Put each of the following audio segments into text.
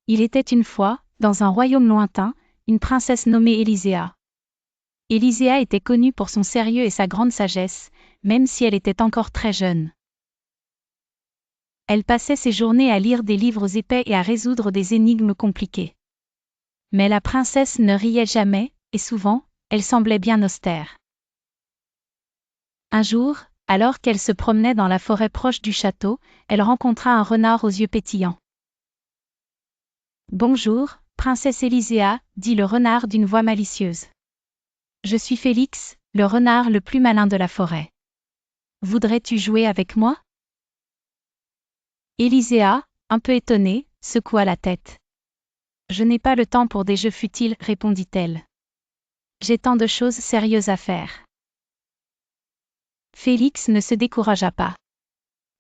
Il était une fois, dans un royaume lointain, une princesse nommée Élisea. Élisea était connue pour son sérieux et sa grande sagesse, même si elle était encore très jeune. Elle passait ses journées à lire des livres épais et à résoudre des énigmes compliquées. Mais la princesse ne riait jamais, et souvent, elle semblait bien austère. Un jour, alors qu'elle se promenait dans la forêt proche du château, elle rencontra un renard aux yeux pétillants. « Bonjour, princesse Élisea, dit le renard d'une voix malicieuse. Je suis Félix, le renard le plus malin de la forêt. Voudrais-tu jouer avec moi ?» Élisea, un peu étonnée, secoua la tête. « Je n'ai pas le temps pour des jeux futiles, répondit-elle. J'ai tant de choses sérieuses à faire. » Félix ne se découragea pas.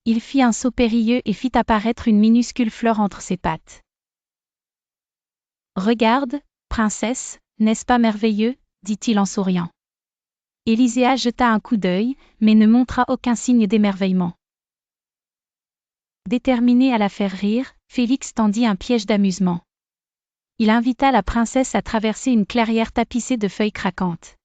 Il fit un saut périlleux et fit apparaître une minuscule fleur entre ses pattes. « Regarde, princesse, n'est-ce pas merveilleux ?» dit-il en souriant. Élisea jeta un coup d'œil, mais ne montra aucun signe d'émerveillement. Déterminé à la faire rire, Félix tendit un piège d'amusement. Il invita la princesse à traverser une clairière tapissée de feuilles craquantes.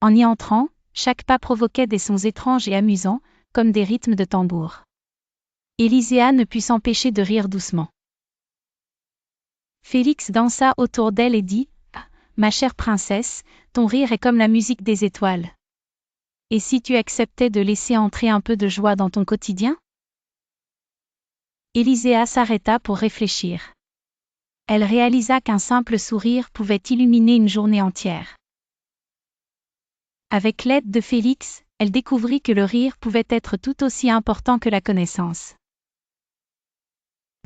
En y entrant, chaque pas provoquait des sons étranges et amusants, comme des rythmes de tambour. Élisea ne put s'empêcher de rire doucement. Félix dansa autour d'elle et dit « Ah, ma chère princesse, ton rire est comme la musique des étoiles. Et si tu acceptais de laisser entrer un peu de joie dans ton quotidien ?» Élisea s'arrêta pour réfléchir. Elle réalisa qu'un simple sourire pouvait illuminer une journée entière. Avec l'aide de Félix, elle découvrit que le rire pouvait être tout aussi important que la connaissance.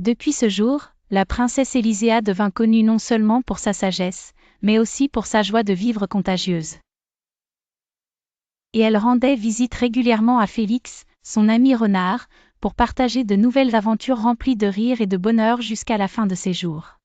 Depuis ce jour, la princesse Élisea devint connue non seulement pour sa sagesse, mais aussi pour sa joie de vivre contagieuse. Et elle rendait visite régulièrement à Félix, son ami renard, pour partager de nouvelles aventures remplies de rire et de bonheur jusqu'à la fin de ses jours.